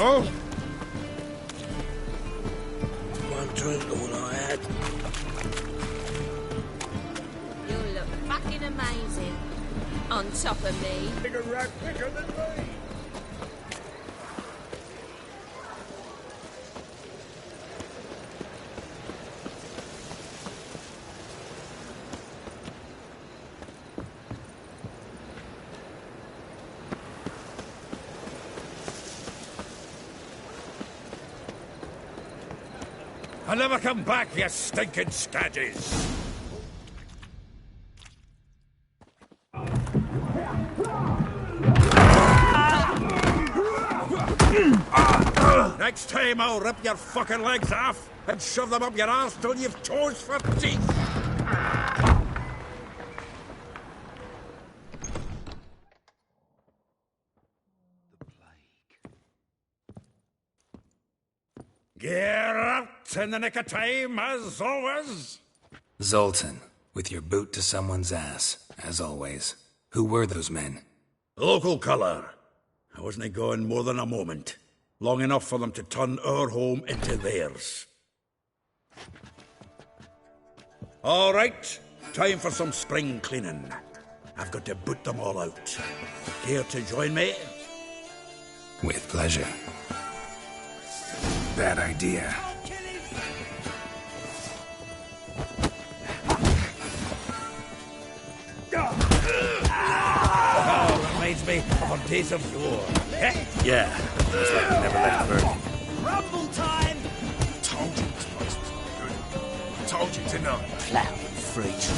Oh! One drink, all I had. You look fucking amazing. On top of me. Bigger rat quicker than me. I'll never come back, you stinking scadges! Next time I'll rip your fucking legs off and shove them up your arse till you've toes for teeth! Get out in the nick of time, as always! Zoltan, with your boot to someone's ass, as always. Who were those men? Local colour. I wasn't gone more than a moment. Long enough for them to turn our home into theirs. All right, time for some spring cleaning. I've got to boot them all out. Care to join me? With pleasure. Bad idea. Oh, reminds me of our days of yore. Yeah, looks like we never left Bergen. Rumble time! Told you this place was no good. Told you to know. Plow and freeze.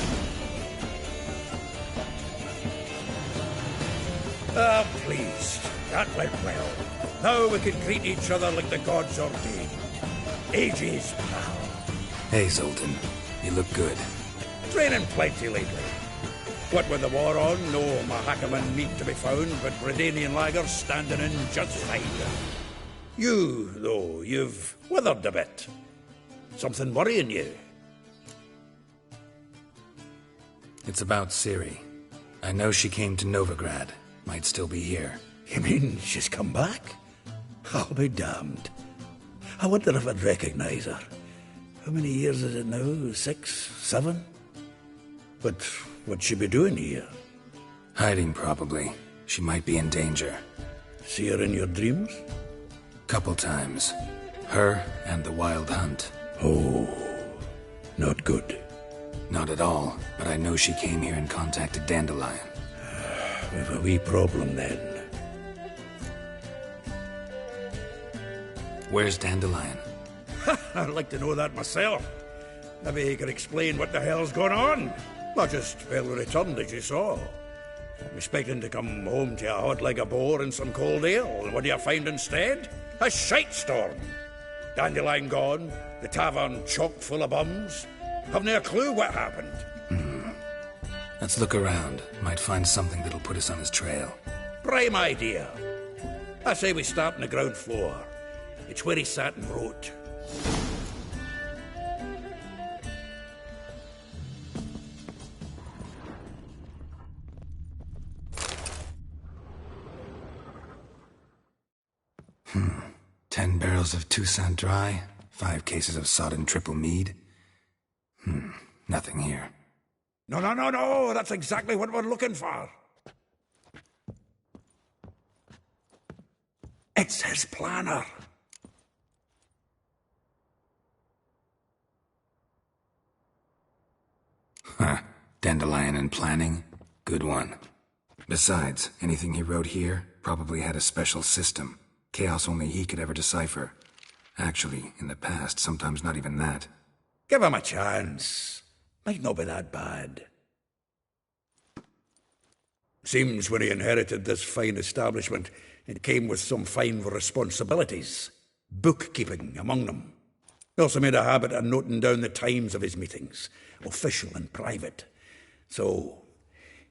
Ah, pleased. That went well. Now we can greet each other like the gods ordained. Ages, pal. Hey, Zoltan. You look good. Training plenty lately. What with the war on, no Mahakaman meat to be found, but Redanian lagers standing in just fine. You, though, you've withered a bit. Something worrying you? It's about Ciri. I know she came to Novigrad. Might still be here. You mean she's come back? I'll be damned. I wonder if I'd recognize her. How many years is it now? 6, 7? But what'd she be doing here? Hiding, probably. She might be in danger. See her in your dreams? Couple times. Her and the Wild Hunt. Oh, not good. Not at all, but I know she came here and contacted Dandelion. We've a wee problem then. Where's Dandelion? I'd like to know that myself. Maybe he could explain what the hell's going on. Not just well returned, as you saw. I'm expecting to come home to a hot leg of boar and some cold ale, and what do you find instead? A shite storm. Dandelion gone, the tavern chock full of bums. Haven't a clue what happened. Let's look around. Might find something that'll put us on his trail. Prime idea. I say we start on the ground floor. It's where he sat and wrote. Hmm. 10 barrels of Toussaint Dry, 5 cases of sodden triple mead. Nothing here. No, that's exactly what we're looking for. It's his planner. Huh. Dandelion and planning? Good one. Besides, anything he wrote here probably had a special system. Chaos only he could ever decipher. Actually, in the past, sometimes not even that. Give him a chance. Might not be that bad. Seems when he inherited this fine establishment, it came with some fine responsibilities. Bookkeeping among them. He also made a habit of noting down the times of his meetings, official and private. So,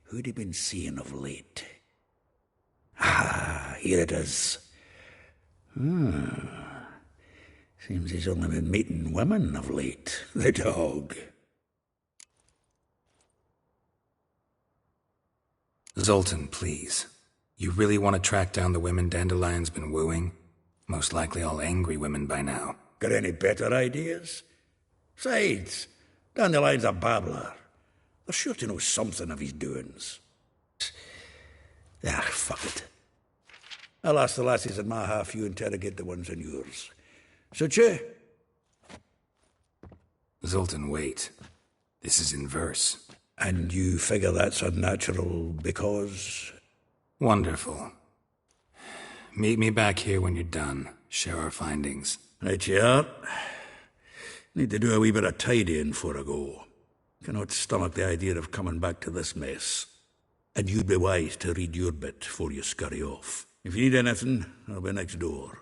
who'd he been seeing of late? Ah, here it is. Seems he's only been meeting women of late, the dog. Zoltan, please. You really want to track down the women Dandelion's been wooing? Most likely all angry women by now. Got any better ideas? Besides, Dandelion's a babbler. They're sure to know something of his doings. Ah, fuck it. I'll ask the lassies in my half, you interrogate the ones in yours. Suit you? Zoltan, wait. This is in verse. And you figure that's unnatural because... Wonderful. Meet me back here when you're done. Share our findings. Right you are. Need to do a wee bit of tidying before I go. Cannot stomach the idea of coming back to this mess. And you'd be wise to read your bit before you scurry off. If you need anything, I'll be next door.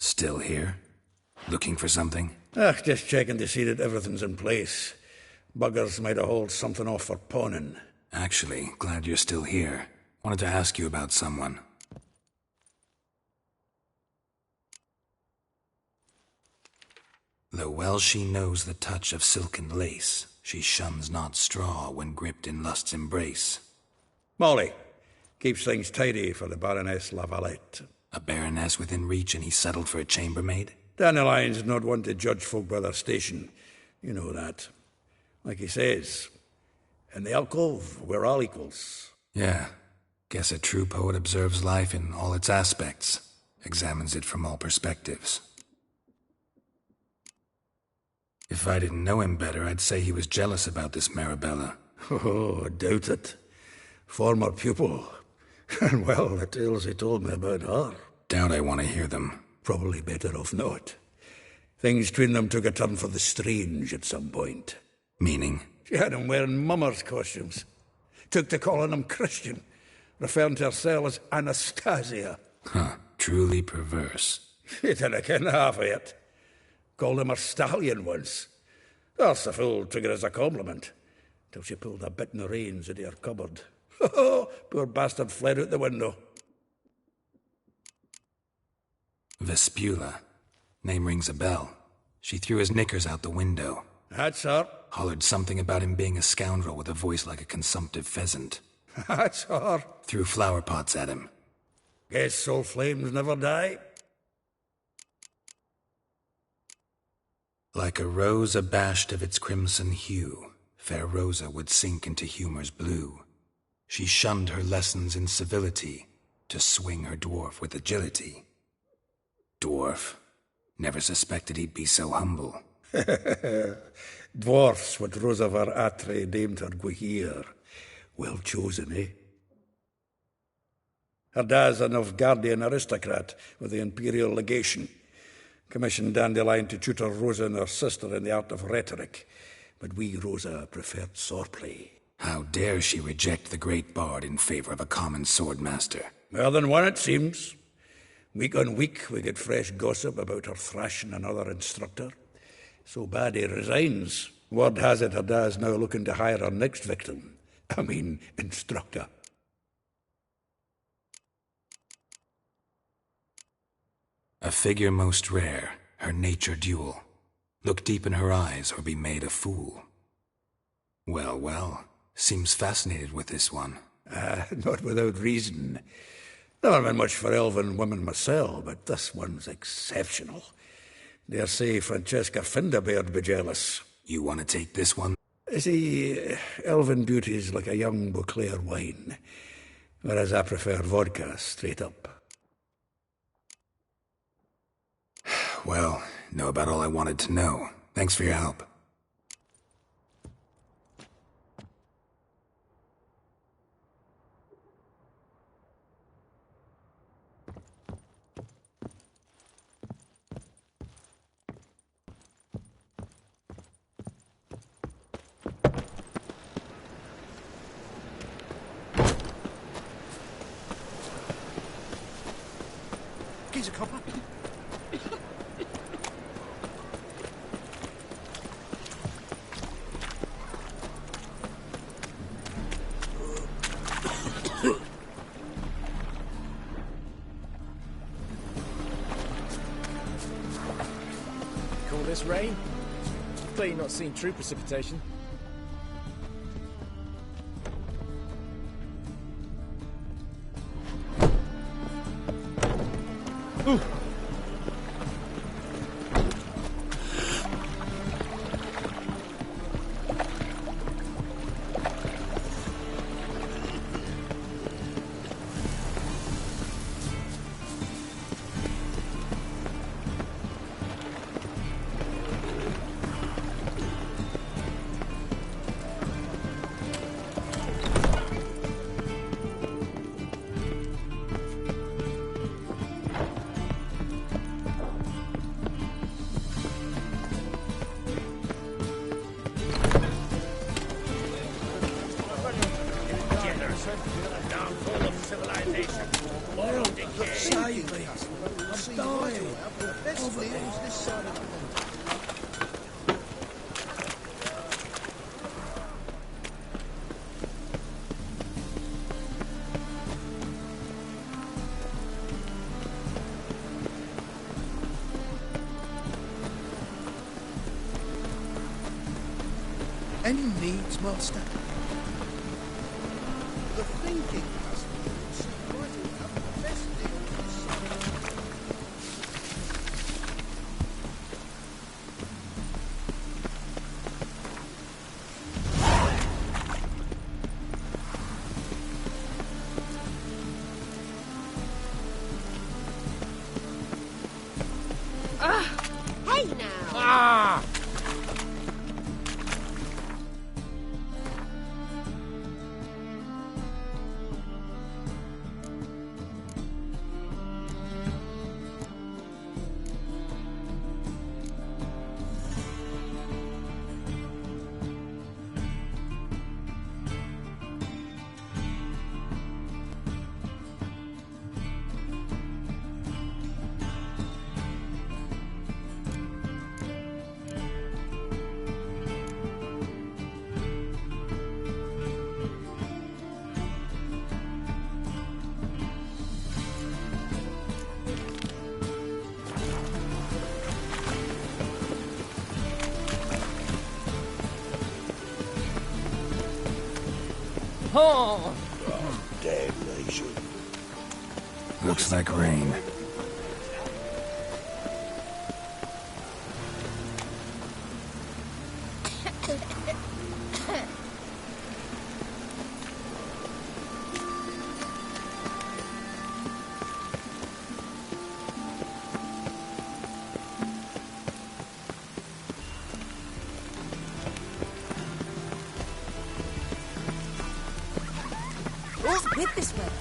Still here? Looking for something? Just checking to see that everything's in place. Buggers might have hauled something off for pawning. Actually, glad you're still here. Wanted to ask you about someone. Though well she knows the touch of silken lace, she shuns not straw when gripped in lust's embrace. Molly. Keeps things tidy for the Baroness Lavalette. A baroness within reach and he settled for a chambermaid? Dandelion's not one to judge folk by their station. You know that. Like he says, in the alcove, we're all equals. Yeah. Guess a true poet observes life in all its aspects, examines it from all perspectives. If I didn't know him better, I'd say he was jealous about this Marabella. Oh, I doubt it. Former pupil. And well, the tales he told me about her. Doubt I want to hear them. Probably better off not. Things between them took a turn for the strange at some point. Meaning? She had him wearing mummers' costumes. Took to calling him Christian, referring to herself as Anastasia. Huh, truly perverse. She didn't ken half of it. Called him her stallion once. That's the fool took it as a compliment, till she pulled a bit in the reins into her cupboard. Poor bastard fled out the window. Vespula. Name rings a bell. She threw his knickers out the window. That's her. Hollered something about him being a scoundrel with a voice like a consumptive pheasant. That's her. Threw flower pots at him. Guess soul flames never die. Like a rose abashed of its crimson hue, fair Rosa would sink into humor's blue. She shunned her lessons in civility, to swing her dwarf with agility. Dwarf. Never suspected he'd be so humble. Dwarfs what Rosa var Atre named her Guahir. Well chosen, eh? Her dad's a Novgardian aristocrat with the Imperial Legation. Commissioned Dandelion to tutor Rosa and her sister in the art of rhetoric. But we, Rosa, preferred swordplay. How dare she reject the great bard in favor of a common swordmaster? More than one, it seems. Week on week, we get fresh gossip about her thrashing another instructor. So bad he resigns. Word has it her dad's now looking to hire her next victim. Instructor. A figure most rare, her nature dual. Look deep in her eyes or be made a fool. Well, well, seems fascinated with this one. Not without reason. Never been much for elven women myself, but this one's exceptional. Dare say Francesca Finderbeard be jealous. You want to take this one? See, elven beauty's like a young Beauclair wine, whereas I prefer vodka straight up. Well, know about all I wanted to know. Thanks for your help. He's a copper. Call this rain? Clearly not seen true precipitation. Ooh. Any needs, Master? The thinking customer will see right enough the best deal this side. Hey now! Oh! Damnation. Looks like rain. What's with this weather?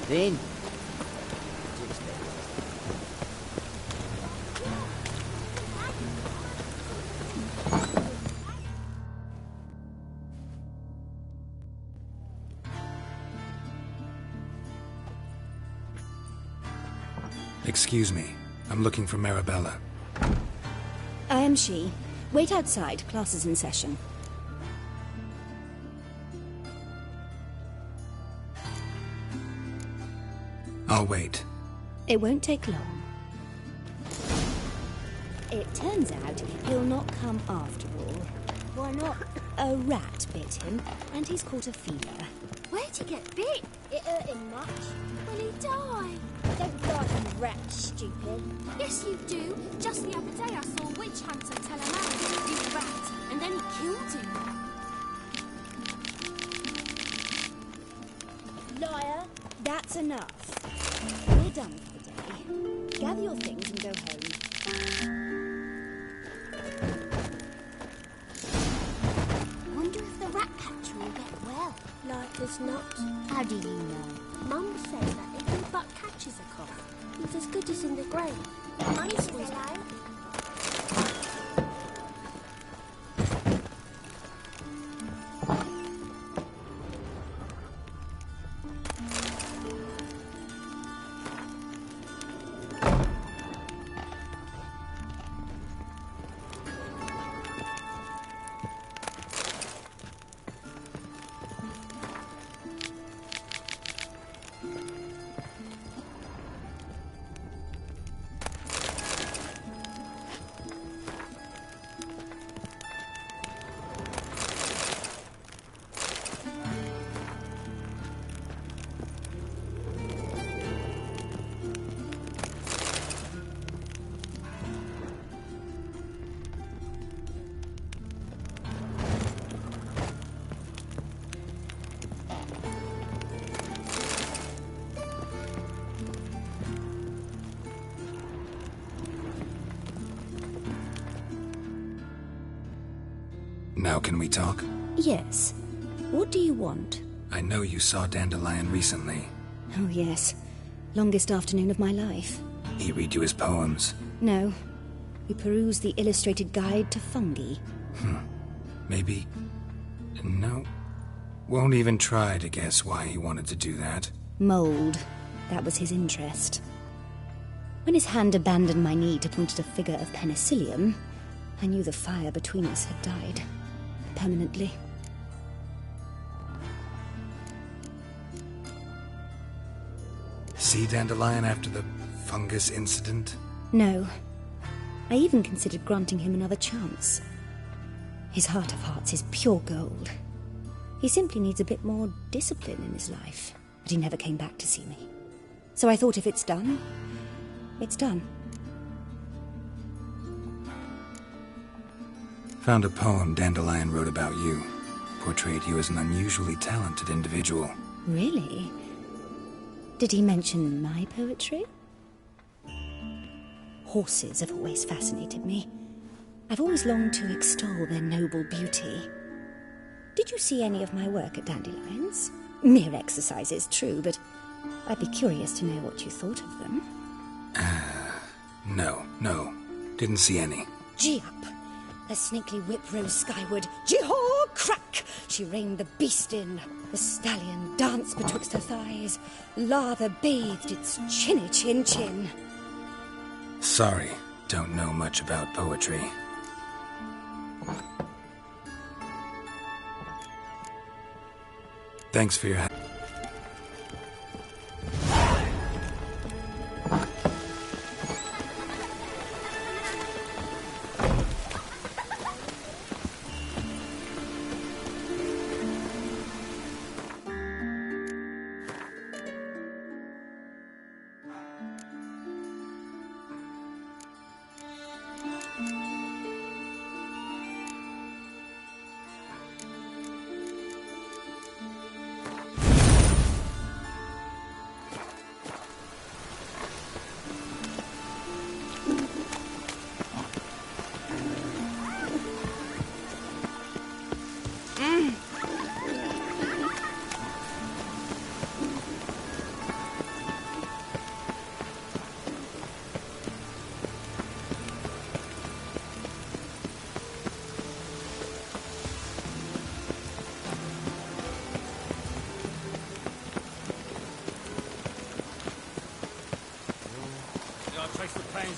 Then. Excuse me. I'm looking for Marabella. I am she. Wait outside. Class is in session. I'll wait. It won't take long. It turns out he'll not come after all. Why not? A rat bit him, and he's caught a fever. Where'd he get bit? It hurt him much. Will he die? Don't die from rat, stupid. Yes, you do. Just the other day I saw a witch hunter tell a man to eat a rat, and then he killed him. Liar. That's enough. We're done for the day. Gather your things and go home. Wonder if the rat catcher will get well. Like as not. How do you know? Mum says that if he but catches a cough, he's as good as in the grave. Nice fellow. Now can we talk? Yes. What do you want? I know you saw Dandelion recently. Oh, yes. Longest afternoon of my life. He read you his poems. No. We perused the illustrated guide to fungi. Maybe... No. Won't even try to guess why he wanted to do that. Mold. That was his interest. When his hand abandoned my knee to point at a figure of penicillium, I knew the fire between us had died. Permanently. See Dandelion after the fungus incident? No. I even considered granting him another chance. His heart of hearts is pure gold. He simply needs a bit more discipline in his life. But he never came back to see me. So I thought if it's done, it's done. Found a poem Dandelion wrote about you. Portrayed you as an unusually talented individual. Really? Did he mention my poetry? Horses have always fascinated me. I've always longed to extol their noble beauty. Did you see any of my work at Dandelion's? Mere exercises, true, but I'd be curious to know what you thought of them. No. Didn't see any. Gee up. Her snakely whip rose skyward. Jee-haw! Crack! She reined the beast in. The stallion danced betwixt her thighs. Lather bathed its chinny chin. Sorry, don't know much about poetry. Thanks for your help.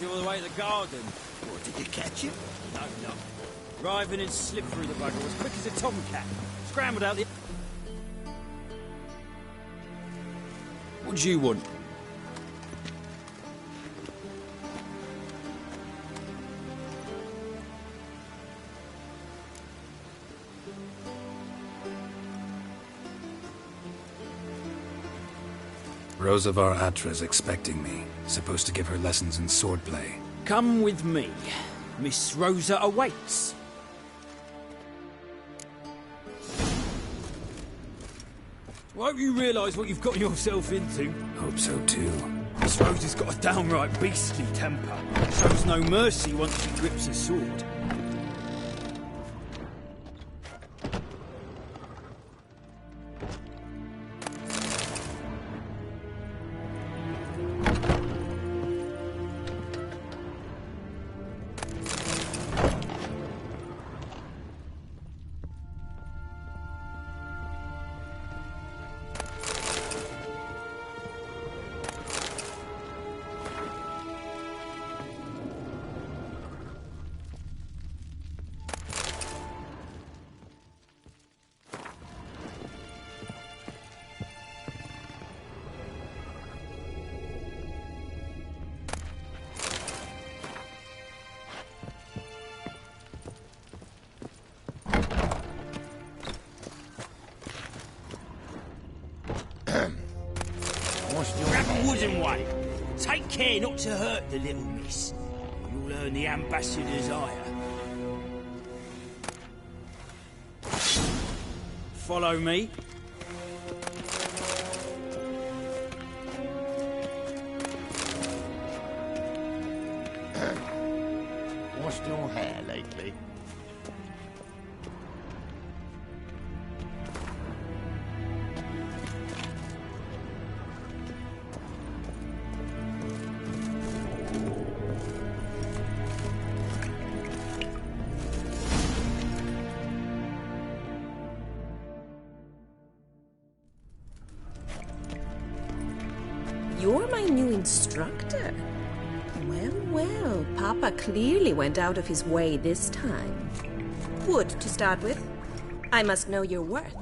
All the way to the garden. What, did you catch him? No. Driving and slipped through the bugger as quick as a tomcat. Scrambled out the... What do you want? Rosavar Atra's expecting me. Supposed to give her lessons in swordplay. Come with me. Miss Rosa awaits. Well, I hope you realise what you've got yourself into. Hope so too. Miss Rosa's got a downright beastly temper. Shows no mercy once she grips a sword. Grab a wooden one. Take care not to hurt the little miss. You'll earn the ambassador's ire. Follow me. Washed your hair lately? You're my new instructor. Well, Papa clearly went out of his way this time. Wood, to start with. I must know your worth.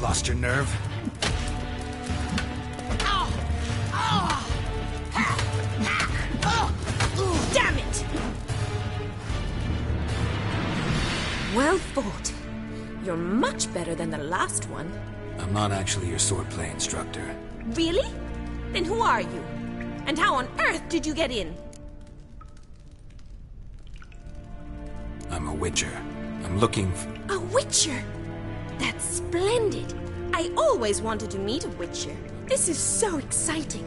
Lost your nerve? Damn it! Well fought. You're much better than the last one. I'm not actually your swordplay instructor. Really? Then who are you? And how on earth did you get in? I'm a witcher. I'm looking for... A witcher? That's splendid. I always wanted to meet a witcher. This is so exciting.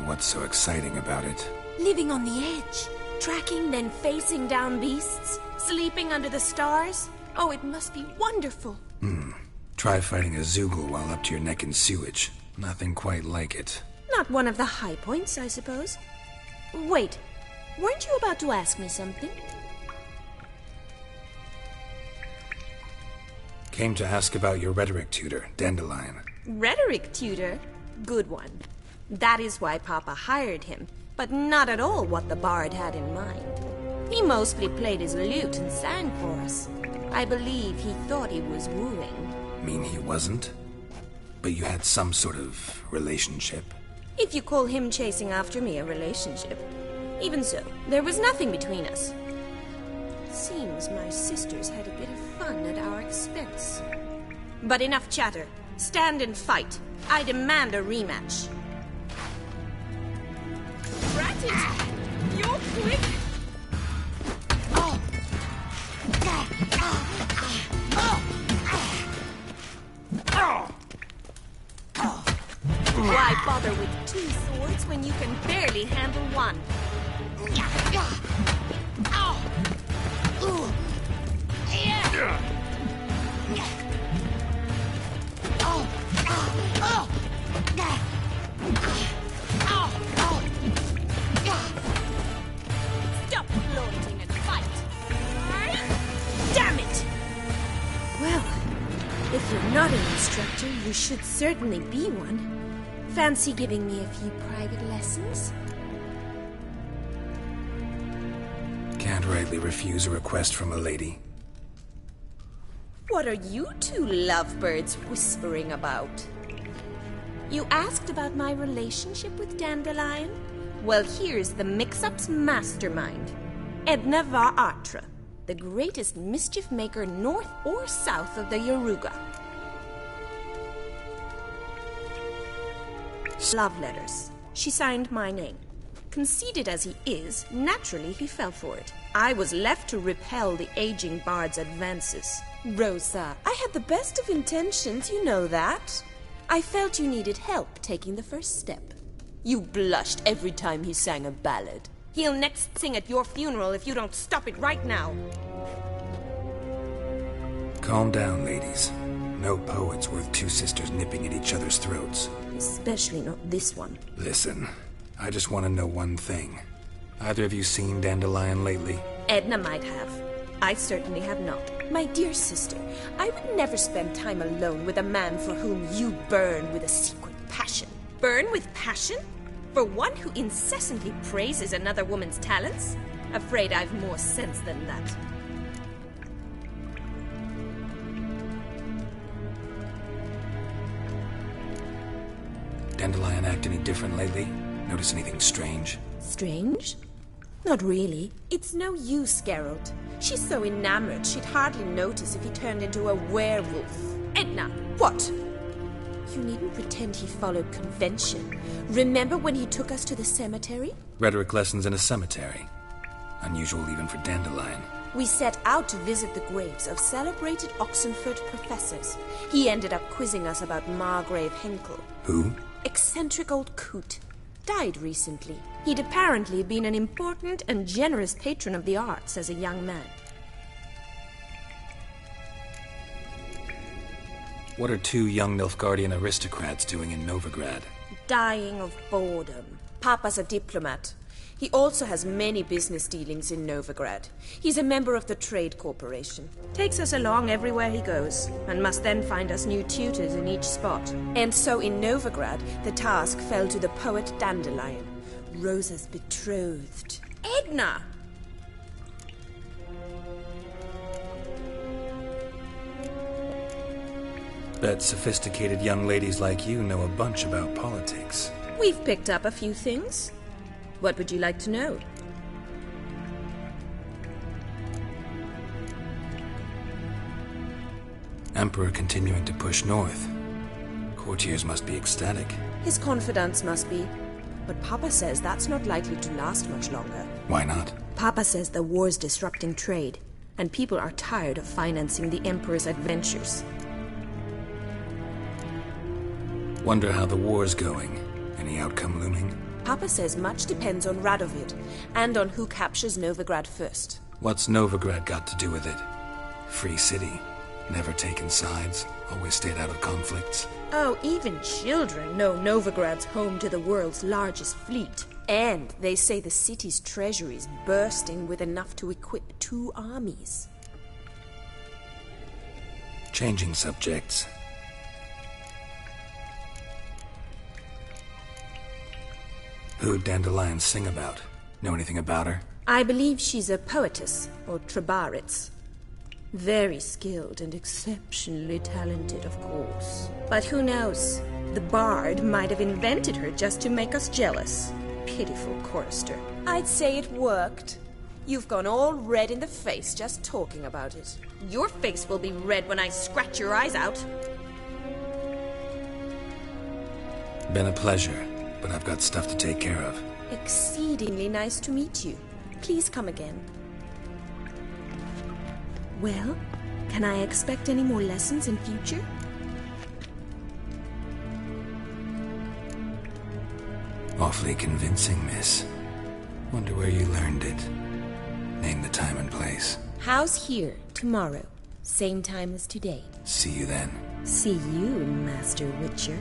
What's so exciting about it? Living on the edge. Tracking, then facing down beasts. Sleeping under the stars. Oh, it must be wonderful. Try fighting a Zoogle while up to your neck in sewage. Nothing quite like it. Not one of the high points, I suppose. Wait, weren't you about to ask me something? Came to ask about your rhetoric tutor, Dandelion. Rhetoric tutor? Good one. That is why Papa hired him, but not at all what the bard had in mind. He mostly played his lute and sang for us. I believe he thought he was wooing. Mean he wasn't? But you had some sort of relationship? If you call him chasing after me a relationship. Even so, there was nothing between us. Seems my sisters had a bit of fun at our expense. But enough chatter. Stand and fight. I demand a rematch. Rat it! You're quick! Why bother with two swords when you can barely handle one? Stop gloating and fight! Damn it! Well, if you're not an instructor, you should certainly be one. Fancy giving me a few private lessons? Can't rightly refuse a request from a lady. What are you two lovebirds whispering about? You asked about my relationship with Dandelion? Well, here's the mix-up's mastermind. Edna var Atra, the greatest mischief maker north or south of the Yaruga. Love letters. She signed my name. Conceited as he is, naturally he fell for it. I was left to repel the aging bard's advances. Rosa, I had the best of intentions, you know that. I felt you needed help taking the first step. You blushed every time he sang a ballad. He'll next sing at your funeral if you don't stop it right now. Calm down, ladies. No poet's worth two sisters nipping at each other's throats. Especially not this one. Listen, I just want to know one thing. Either of you seen Dandelion lately? Edna might have. I certainly have not. My dear sister, I would never spend time alone with a man for whom you burn with a secret passion. Burn with passion? For one who incessantly praises another woman's talents? Afraid I've more sense than that. Dandelion act any different lately? Notice anything strange? Strange? Not really. It's no use, Geralt. She's so enamored she'd hardly notice if he turned into a werewolf. Edna! What? You needn't pretend he followed convention. Remember when he took us to the cemetery? Rhetoric lessons in a cemetery. Unusual even for Dandelion. We set out to visit the graves of celebrated Oxenford professors. He ended up quizzing us about Margrave Henkel. Who? Eccentric old coot. Died recently. He'd apparently been an important and generous patron of the arts as a young man. What are two young Nilfgaardian aristocrats doing in Novigrad? Dying of boredom. Papa's a diplomat. He also has many business dealings in Novigrad. He's a member of the Trade Corporation. Takes us along everywhere he goes, and must then find us new tutors in each spot. And so in Novigrad, the task fell to the poet Dandelion, Rosa's betrothed. Edna! Bet sophisticated young ladies like you know a bunch about politics. We've picked up a few things. What would you like to know? Emperor continuing to push north. Courtiers must be ecstatic. His confidants must be. but Papa says that's not likely to last much longer. Why not? Papa says the war's disrupting trade, and people are tired of financing the Emperor's adventures. Wonder how the war's going. Any outcome looming? Papa says much depends on Radovid, and on who captures Novigrad first. What's Novigrad got to do with it? Free city. Never taken sides. Always stayed out of conflicts. Oh, even children know Novigrad's home to the world's largest fleet. And they say the city's treasury's bursting with enough to equip 2 armies. Changing subjects. Who'd Dandelion sing about? Know anything about her? I believe she's a poetess, or Trebaritz. Very skilled and exceptionally talented, of course. But who knows? The bard might have invented her just to make us jealous. Pitiful chorister. I'd say it worked. You've gone all red in the face just talking about it. Your face will be red when I scratch your eyes out. Been a pleasure, but I've got stuff to take care of. Exceedingly nice to meet you. Please come again. Well, can I expect any more lessons in future? Awfully convincing, miss. Wonder where you learned it. Name the time and place. House here, tomorrow. Same time as today. See you then. See you, Master Witcher.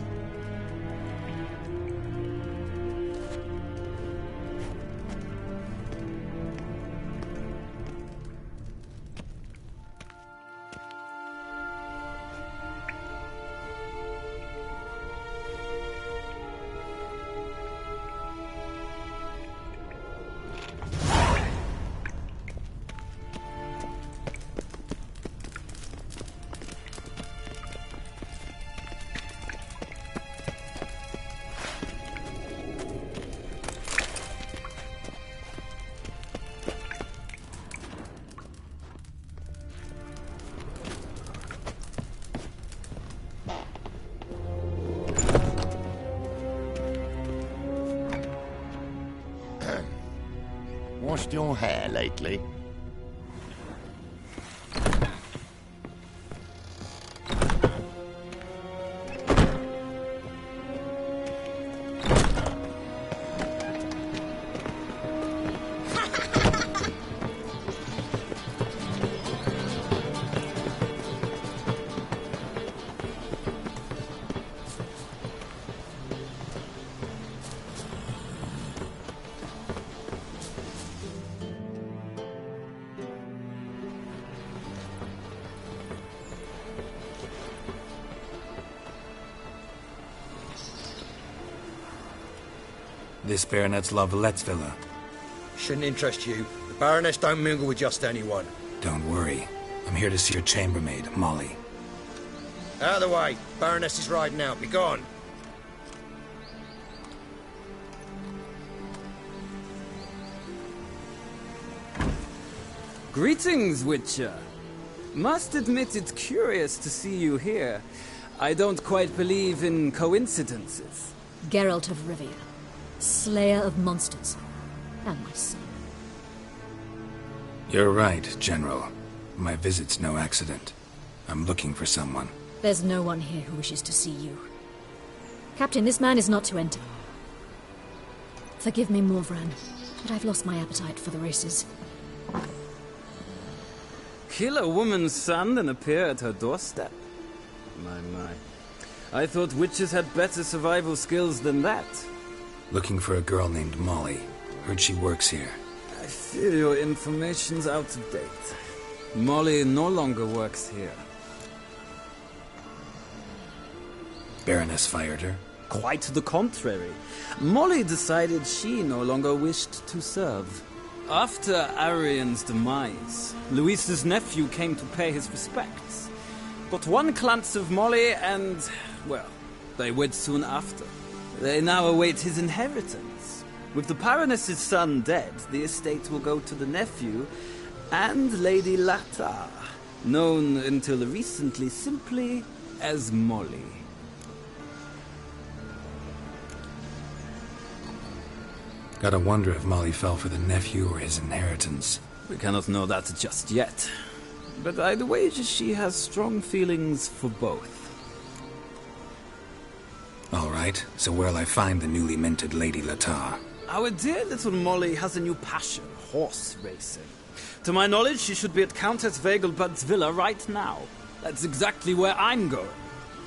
Washed your hair lately? This Baronet's La Vallette's villa. Shouldn't interest you. The Baroness don't mingle with just anyone. Don't worry. I'm here to see your chambermaid, Molly. Out of the way. Baroness is riding out. Be gone. Greetings, Witcher. Must admit it's curious to see you here. I don't quite believe in coincidences. Geralt of Rivia, slayer of monsters, and my son. You're right, General. My visit's no accident. I'm looking for someone. There's no one here who wishes to see you. Captain, this man is not to enter. Forgive me, Morvran, but I've lost my appetite for the races. Kill a woman's son and appear at her doorstep? My. I thought witches had better survival skills than that. Looking for a girl named Molly. Heard she works here. I fear your information's out of date. Molly no longer works here. Baroness fired her? Quite the contrary. Molly decided she no longer wished to serve. After Arian's demise, Luis's nephew came to pay his respects. Got one glance of Molly and, well, they wed soon after. They now await his inheritance. With the Baroness's son dead, the estate will go to the nephew and Lady Latta, known until recently simply as Molly. Gotta wonder if Molly fell for the nephew or his inheritance. We cannot know that just yet. But I'd wager she has strong feelings for both. All right, so where'll I find the newly minted Lady Latar? Our dear little Molly has a new passion, horse racing. To my knowledge, she should be at Countess Vegelbud's villa right now. That's exactly where I'm going.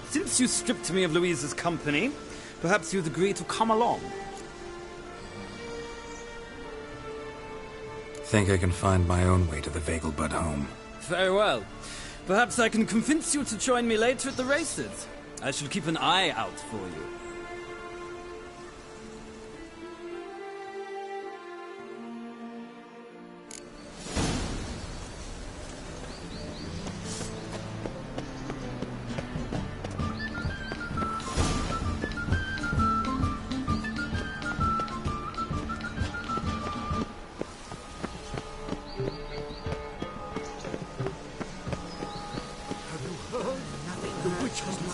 Since you stripped me of Louise's company, perhaps you'd agree to come along. Think I can find my own way to the Vegelbud home. Very well. Perhaps I can convince you to join me later at the races. I shall keep an eye out for you.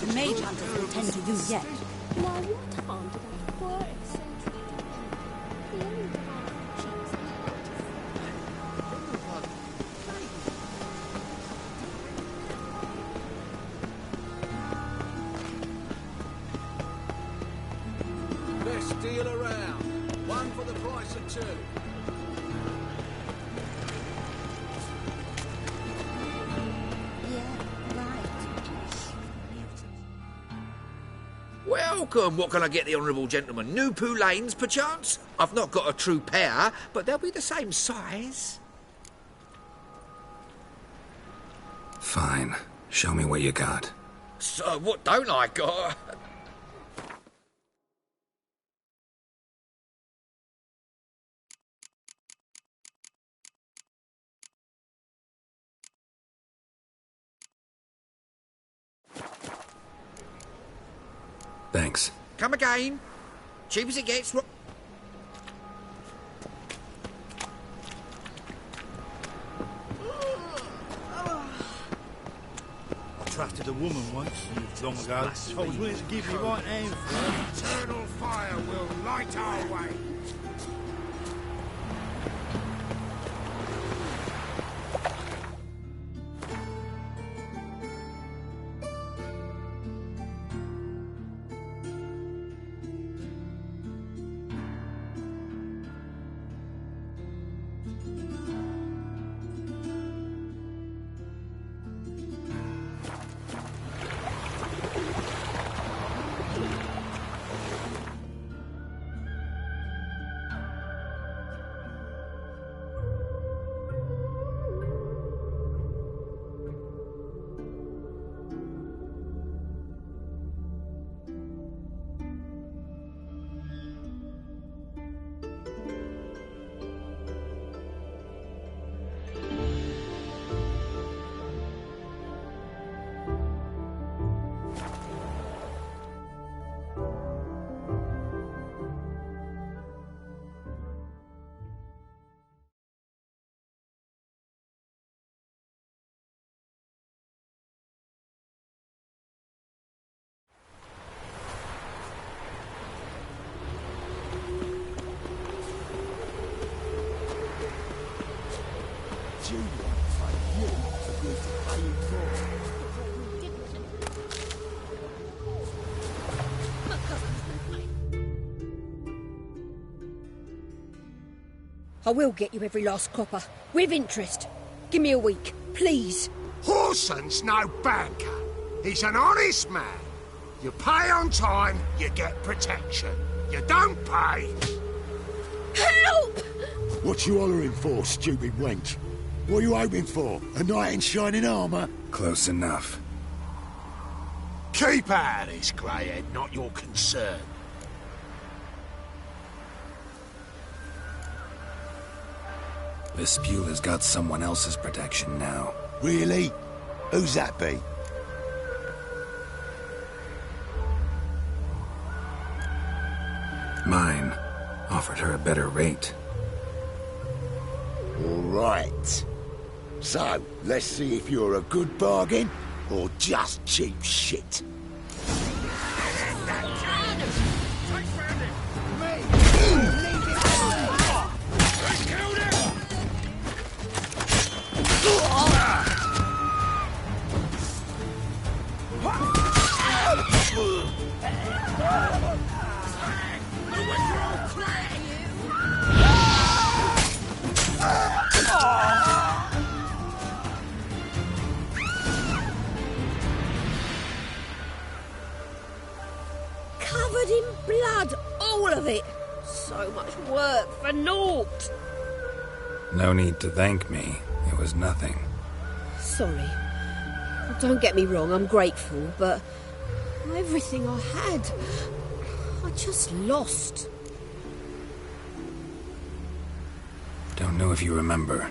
The mage hunters will tend to you yet. Now what harm did that poor eccentric do? The only harm she was Best deal around. One for the price of two. Welcome. What can I get the honourable gentleman? New Poulaines, perchance? I've not got a true pair, but they'll be the same size. Fine. Show me what you got. So, what don't I got? Thanks. Come again. Cheap as it gets. I trusted a woman once, long ago. I was willing to give me right hand for her. Eternal fire will light our way. I will get you every last copper, with interest. Give me a week, please. Horson's no banker. He's an honest man. You pay on time, you get protection. You don't pay. Help! What you hollering for, stupid wench? What are you hoping for? A knight in shining armour? Close enough. Keep out of this, greyhead, not your concern. Vespula's got someone else's protection now. Really? Who's that be? Mine. Offered her a better rate. All right. So, let's see if you're a good bargain or just cheap shit. work for naught. No need to thank me. It was nothing. Sorry. Don't get me wrong, I'm grateful, but everything I had, I just lost. Don't know if you remember.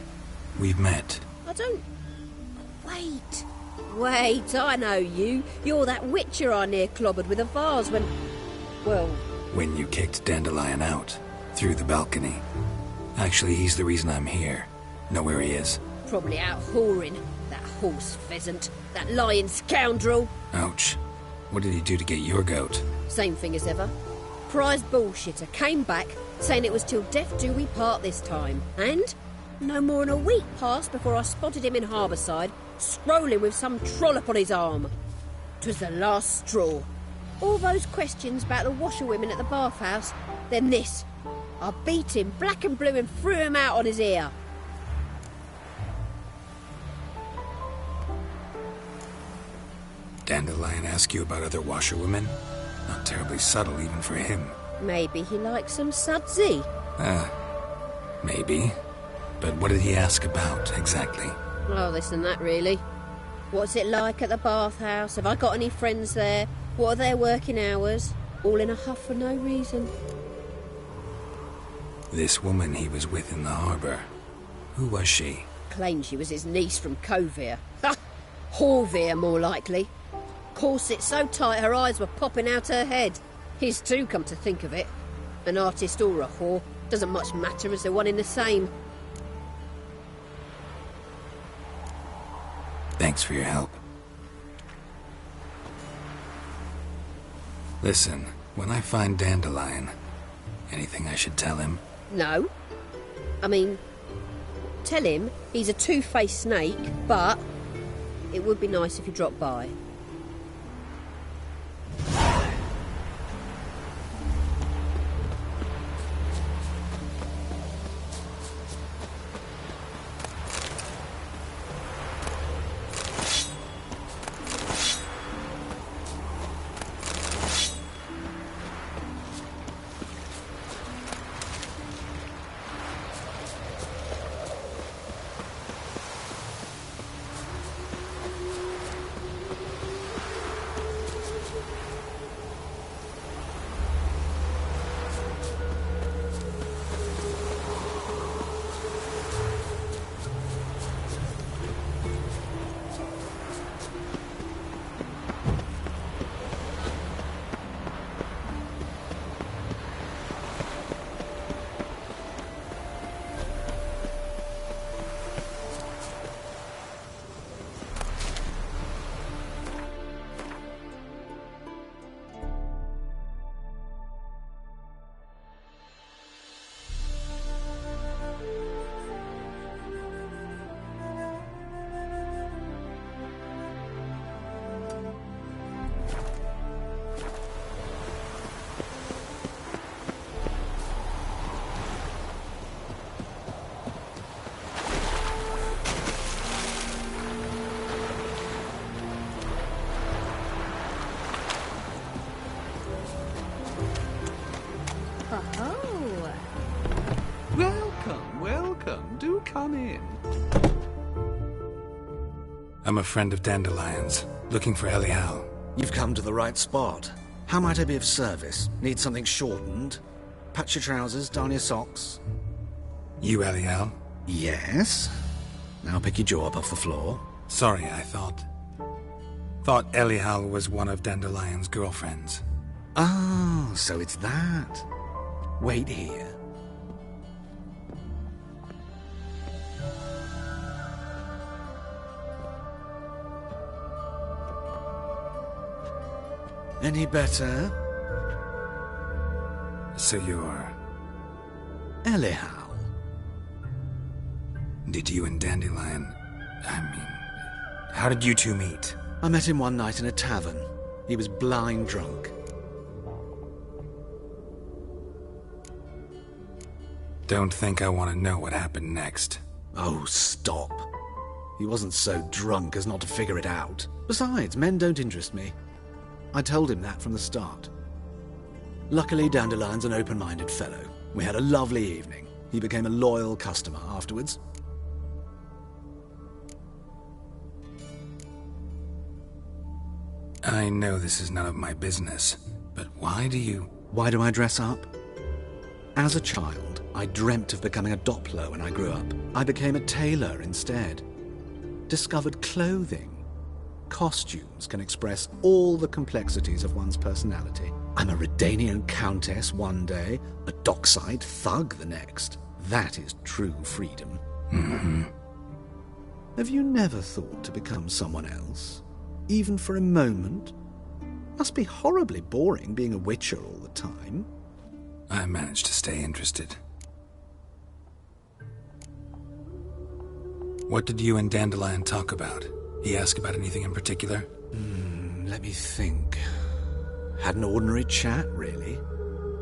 We've met. I don't... Wait, I know you. You're that witcher I near clobbered with a vase when... Well... When you kicked Dandelion out. Through the balcony. Actually, he's the reason I'm here. Know where he is? Probably out whoring. That horse pheasant. That lying scoundrel. Ouch. What did he do to get your goat? Same thing as ever. Prize bullshitter came back, saying it was till death do we part this time. And no more than a week passed before I spotted him in Harbourside, scrolling with some trollop on his arm. 'Twas the last straw. All those questions about the washerwomen at the bathhouse, then this. I beat him black and blue and threw him out on his ear. Dandelion ask you about other washerwomen? Not terribly subtle even for him. Maybe he likes some sudsy. Maybe. But what did he ask about, exactly? Oh, this and that, really. What's it like at the bathhouse? Have I got any friends there? What are their working hours? All in a huff for no reason. This woman he was with in the harbour. Who was she? Claimed she was his niece from Covere. Ha! Horvere, more likely. Corset so tight her eyes were popping out her head. His too, come to think of it. An artist or a whore. Doesn't much matter as they're one in the same. Thanks for your help. Listen, when I find Dandelion, anything I should tell him? No. I mean, tell him he's a two-faced snake, but it would be nice if he dropped by. Welcome. Do come in. I'm a friend of Dandelion's, looking for Elial. You've come to the right spot. How might I be of service? Need something shortened? Patch your trousers, darn your socks. You Elial? Yes. Now pick your jaw up off the floor. Sorry, I thought Elial was one of Dandelion's girlfriends. Oh, so it's that. Wait here. Any better? So you're... Elial. Did you and Dandelion... how did you two meet? I met him one night in a tavern. He was blind drunk. Don't think I want to know what happened next. Oh, stop. He wasn't so drunk as not to figure it out. Besides, men don't interest me. I told him that from the start. Luckily, Dandelion's an open-minded fellow. We had a lovely evening. He became a loyal customer afterwards. I know this is none of my business, but why do I dress up? As a child, I dreamt of becoming a Doppler when I grew up. I became a tailor instead. Discovered clothing. Costumes can express all the complexities of one's personality. I'm a Redanian countess one day, a dockside thug the next. That is true freedom. Mm-hmm. Have you never thought to become someone else? Even for a moment? Must be horribly boring being a witcher all the time. I managed to stay interested. What did you and Dandelion talk about? He asked about anything in particular? Let me think. Had an ordinary chat, really.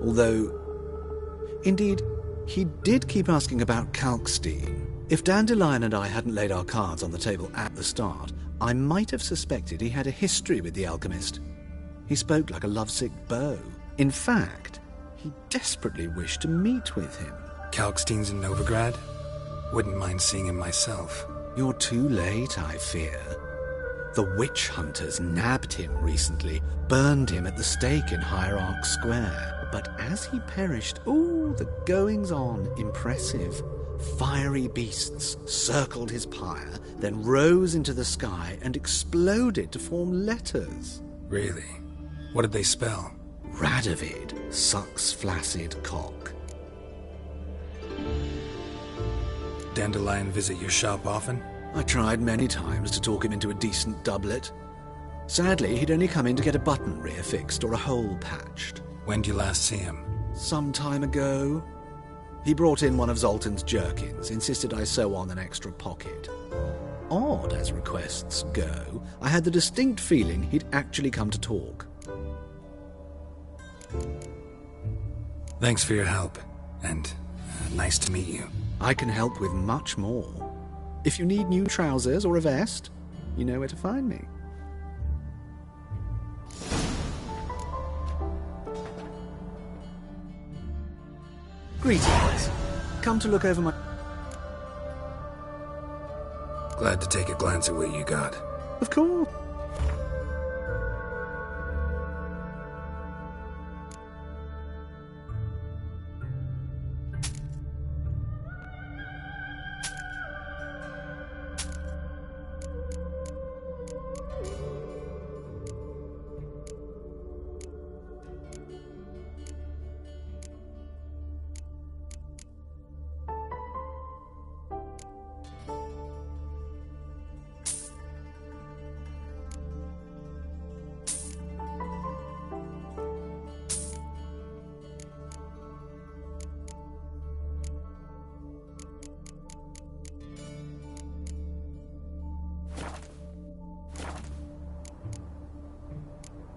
Although, indeed, he did keep asking about Kalkstein. If Dandelion and I hadn't laid our cards on the table at the start, I might have suspected he had a history with the alchemist. He spoke like a lovesick beau. In fact, he desperately wished to meet with him. Kalkstein's in Novigrad? Wouldn't mind seeing him myself. You're too late, I fear. The witch hunters nabbed him recently, burned him at the stake in Hierarch Square. But as he perished, the goings-on impressive. Fiery beasts circled his pyre, then rose into the sky and exploded to form letters. Really? What did they spell? Radovid sucks flaccid cock. Dandelion visit your shop often? I tried many times to talk him into a decent doublet. Sadly, he'd only come in to get a button reaffixed or a hole patched. When did you last see him? Some time ago. He brought in one of Zoltan's jerkins, insisted I sew on an extra pocket. Odd as requests go, I had the distinct feeling he'd actually come to talk. Thanks for your help, and nice to meet you. I can help with much more. If you need new trousers or a vest, you know where to find me. Greetings. Come to look over my... Glad to take a glance at what you got. Of course.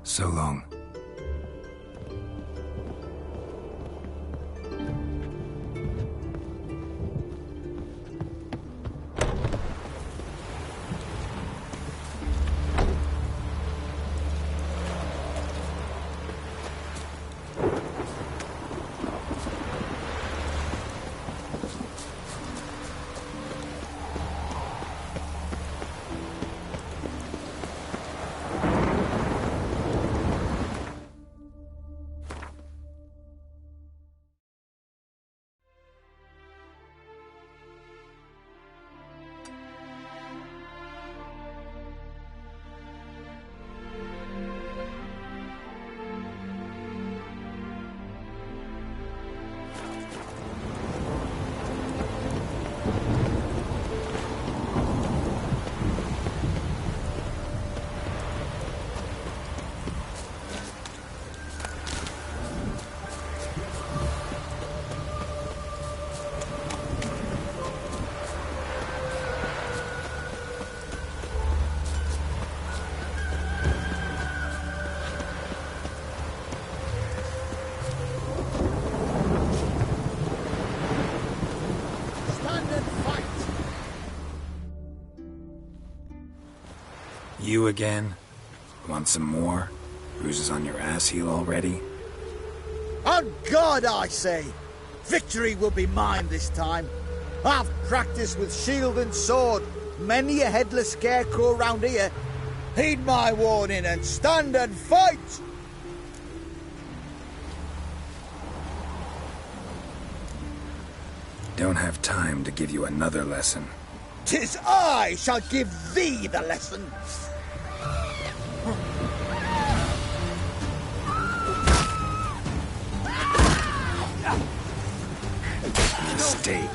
So long. You again? Want some more? Bruises on your ass heel already? On God, I say! Victory will be mine this time. I've practiced with shield and sword. Many a headless scarecrow round here. Heed my warning and stand and fight! Don't have time to give you another lesson. 'Tis I shall give thee the lesson. Mistake.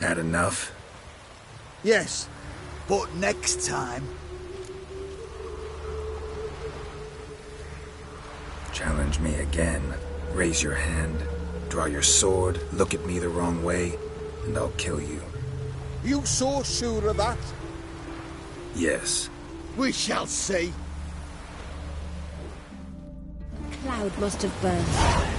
Had enough? Yes, but next time. Challenge me again. Raise your hand, draw your sword, look at me the wrong way, and I'll kill you. You so sure of that? Yes. We shall see. Cloud must have burned.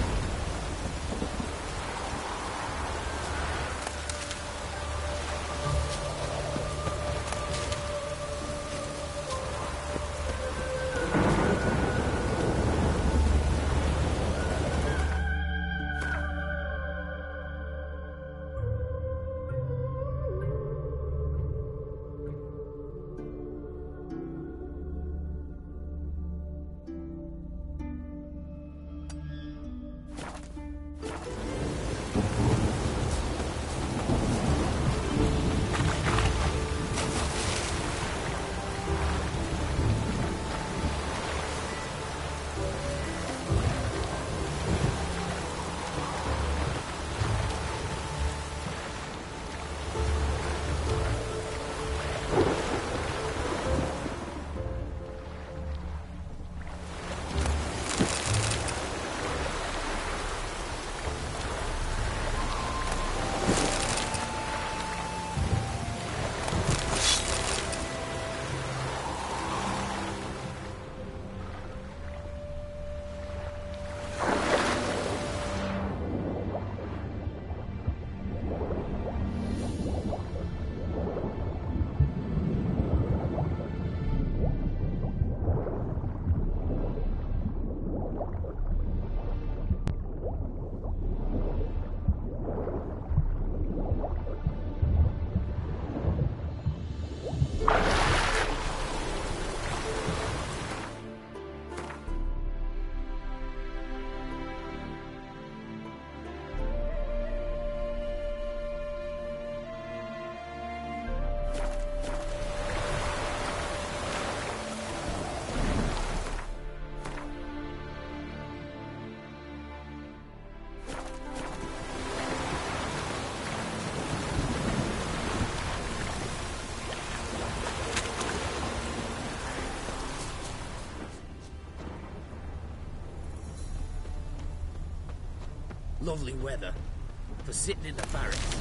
Lovely weather for sitting in the barracks.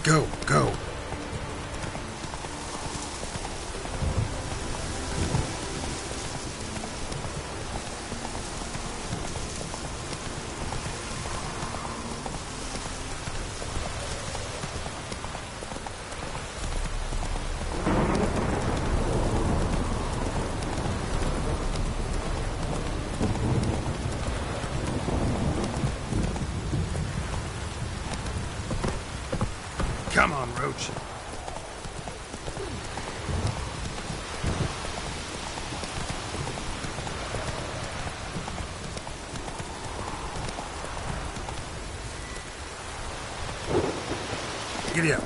Go, go. Come on, Roach. Giddy up.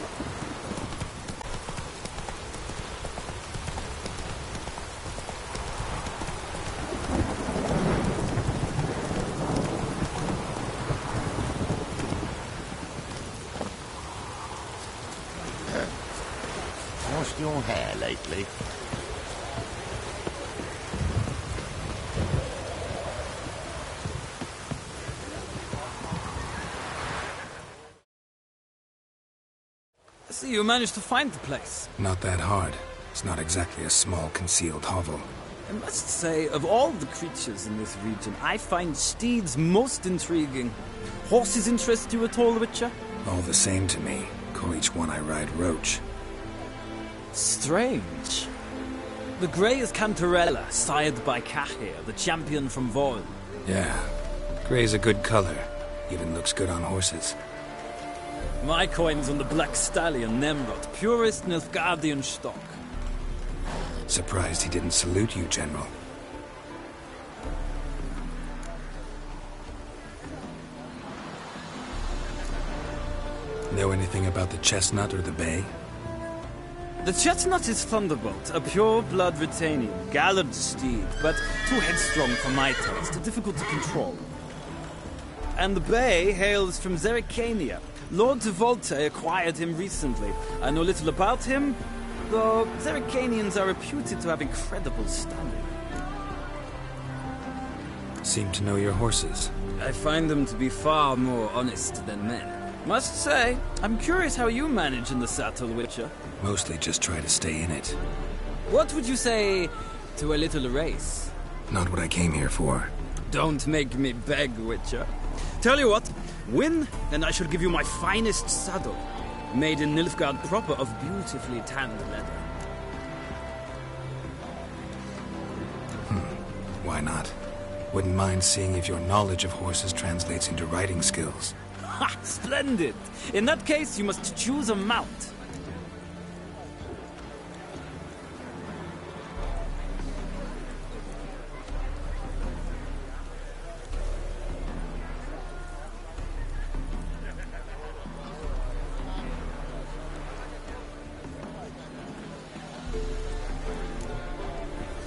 Washed your hair lately? I see you managed to find the place. Not that hard. It's not exactly a small concealed hovel. I must say, of all the creatures in this region, I find steeds most intriguing. Horses interest you at all, Witcher? All the same to me. Call each one I ride Roach. Strange. The grey is Cantarella, sired by Cahir, the champion from Voil. Yeah. Gray's a good color. Even looks good on horses. My coin's on the Black Stallion, Nemrod, purest Nilfgaardian stock. Surprised he didn't salute you, General. Know anything about the chestnut or the bay? The chestnut is Thunderbolt, a pure-blood Retanian, gallant steed, but too headstrong for my taste, difficult to control. And the bay hails from Zericania. Lord de Volte acquired him recently. I know little about him, though Zericanians are reputed to have incredible stamina. Seem to know your horses. I find them to be far more honest than men. Must say, I'm curious how you manage in the saddle, Witcher. Mostly just try to stay in it. What would you say to a little race? Not what I came here for. Don't make me beg, Witcher. Tell you what, win, and I shall give you my finest saddle. Made in Nilfgaard proper of beautifully tanned leather. Why not? Wouldn't mind seeing if your knowledge of horses translates into riding skills. Ha! Splendid! In that case, you must choose a mount.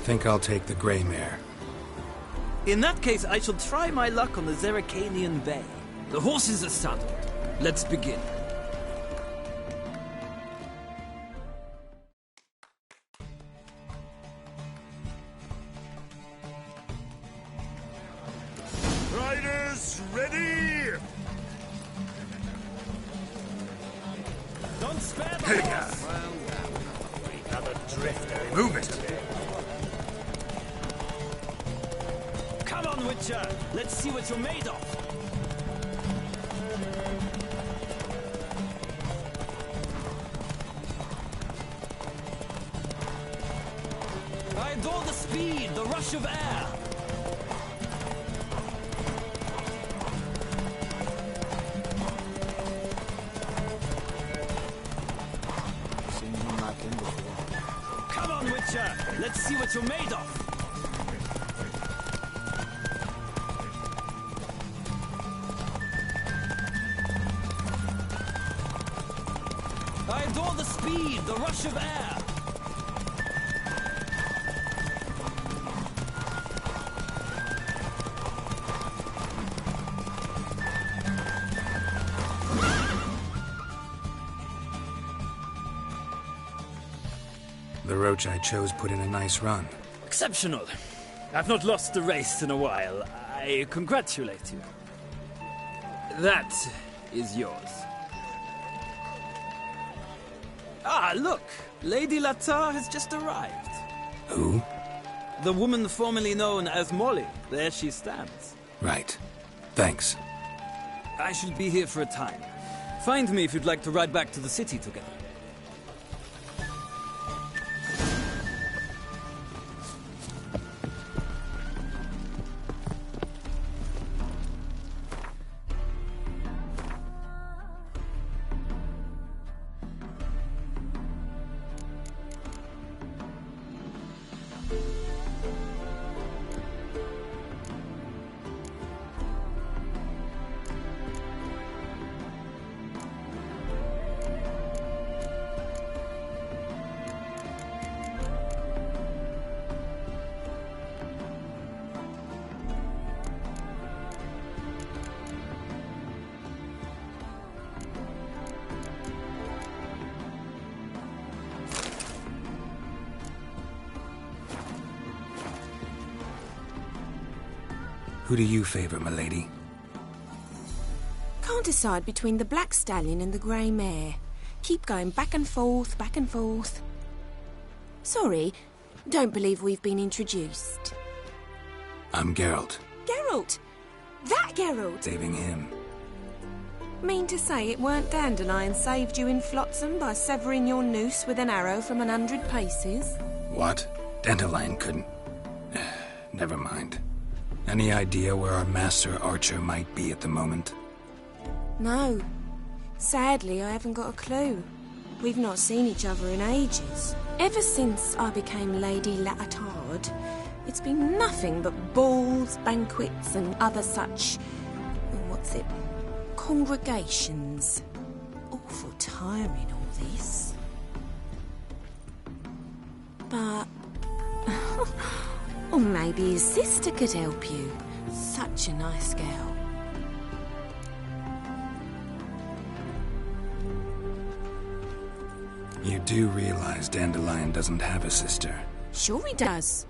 Think I'll take the gray mare. In that case, I shall try my luck on the Zericanian Bay. The horses are saddled. Let's begin. Riders, ready! Don't spare the Hey, horse! Another drifter. Move it. Come on, Witcher! Let's see what you're made of! I adore the speed, the rush of air! Seen him like him before. Come on, Witcher! Let's see what you're made of! I adore the speed, the rush of air! The Roach I chose put in a nice run. Exceptional. I've not lost a race in a while. I congratulate you. That is yours. Ah, look! Lady Latar has just arrived. Who? The woman formerly known as Molly. There she stands. Right. Thanks. I shall be here for a time. Find me if you'd like to ride back to the city together. Who do you favor, milady? Can't decide between the black stallion and the grey mare. Keep going back and forth, back and forth. Sorry, don't believe we've been introduced. I'm Geralt. Geralt! That Geralt! Saving him. Mean to say it weren't Dandelion saved you in Flotsam by severing your noose with an arrow from 100 paces? What? Dandelion couldn't... Never mind. Any idea where our master archer might be at the moment? No. Sadly, I haven't got a clue. We've not seen each other in ages. Ever since I became Lady Lattard, it's been nothing but balls, banquets, and other such... congregations. Awful tiring, all this. But... or maybe his sister could help you. Such a nice girl. You do realize Dandelion doesn't have a sister? Sure he does.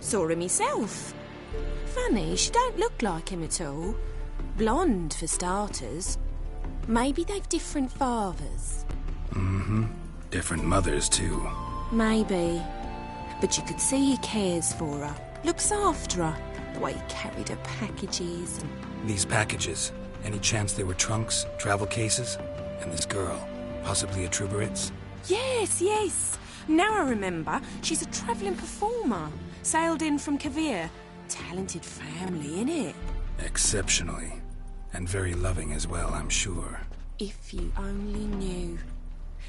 Saw him myself. Funny, she don't look like him at all. Blonde, for starters. Maybe they've different fathers. Mm-hmm. Different mothers, too. Maybe. But you could see he cares for her. Looks after her. The way he carried her packages and... These packages? Any chance they were trunks, travel cases? And this girl? Possibly a Truberitz? Yes, yes. Now I remember. She's a travelling performer. Sailed in from Kavir. Talented family, innit? Exceptionally. And very loving as well, I'm sure. If you only knew.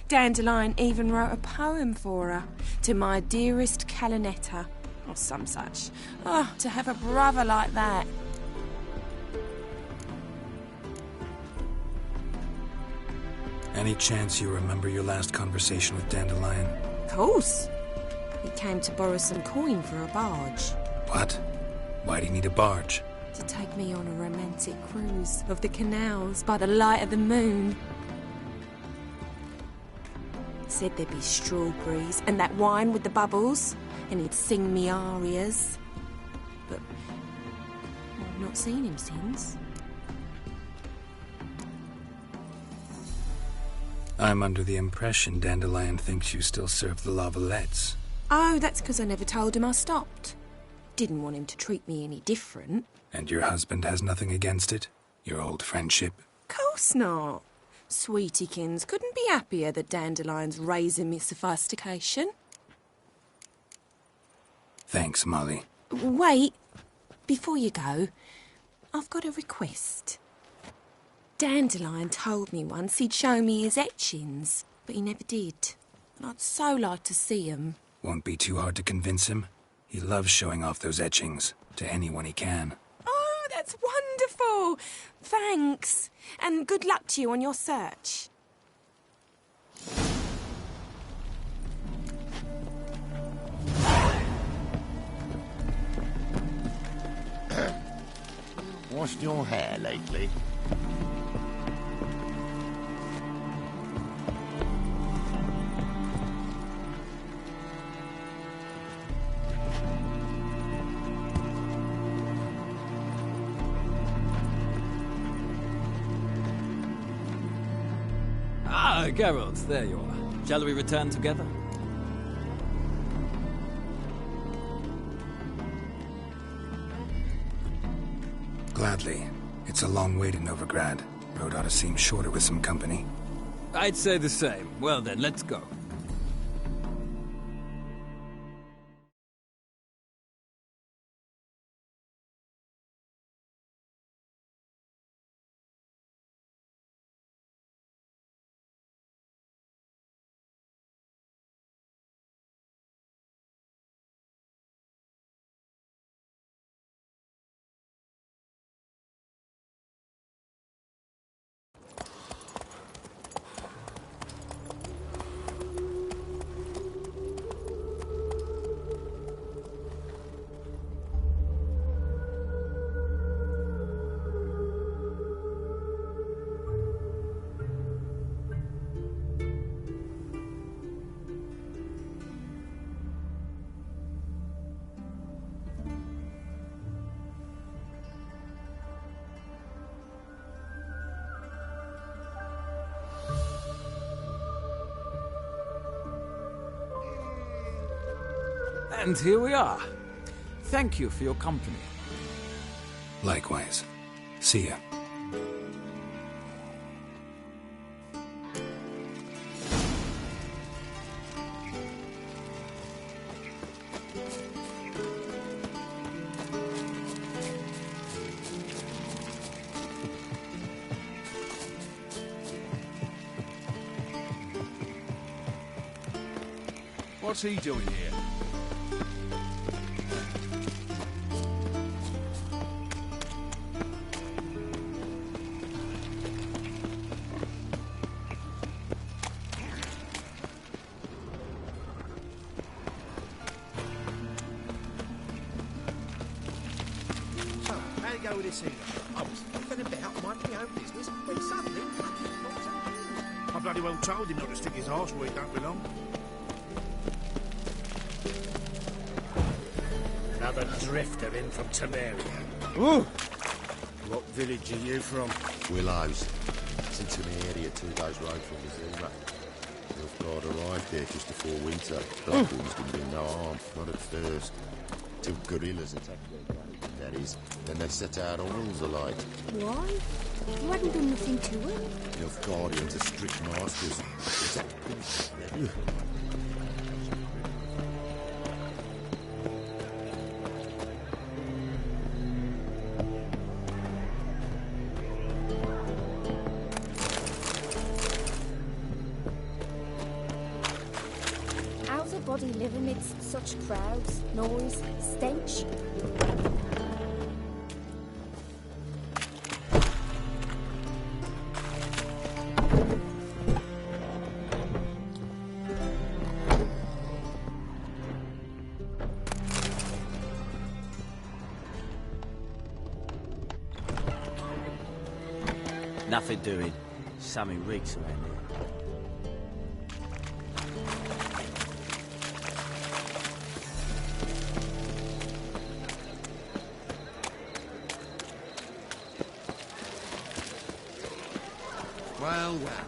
Dandelion even wrote a poem for her. To my dearest Calinetta. Or some such. Oh, to have a brother like that. Any chance you remember your last conversation with Dandelion? Of course. He came to borrow some coin for a barge. What? Why do you need a barge? To take me on a romantic cruise of the canals by the light of the moon. Said there'd be strawberries and that wine with the bubbles, and he'd sing me arias. But I've not seen him since. I'm under the impression Dandelion thinks you still serve the Lavalettes. Oh, that's because I never told him I stopped. Didn't want him to treat me any different. And your husband has nothing against it? Your old friendship? Course not. Sweetiekins couldn't be happier that Dandelion's raising me sophistication. Thanks, Molly. Wait. Before you go, I've got a request. Dandelion told me once he'd show me his etchings, but he never did. And I'd so like to see 'em. Won't be too hard to convince him. He loves showing off those etchings to anyone he can. Oh, that's wonderful! Thanks. And good luck to you on your search. Washed your hair lately? Ah, Geralt, there you are. Shall we return together? Gladly. It's a long way to Novigrad. Road ought to seem shorter with some company. I'd say the same. Well then, let's go. And here we are. Thank you for your company. Likewise. See ya. What's he doing here? Go with this here. I was thinking about minding my own business, then suddenly... I bloody well told him not to stick his arse where he don't belong. Another drifter in from Temeria. Ooh! What village are you from? Willows. It's into the area 2 days' road from Missouri. Nilfgaard arrived there just before winter. Dolphins didn't do no harm, not at first. Till guerrillas attacked their village, that is. Then they set out oils alight. Why? You hadn't done nothing to her. Nilfgaardians are strict masters. How's a body live amidst such crowds, noise, stench? Nothing doing. Something reeks around here. Well, well.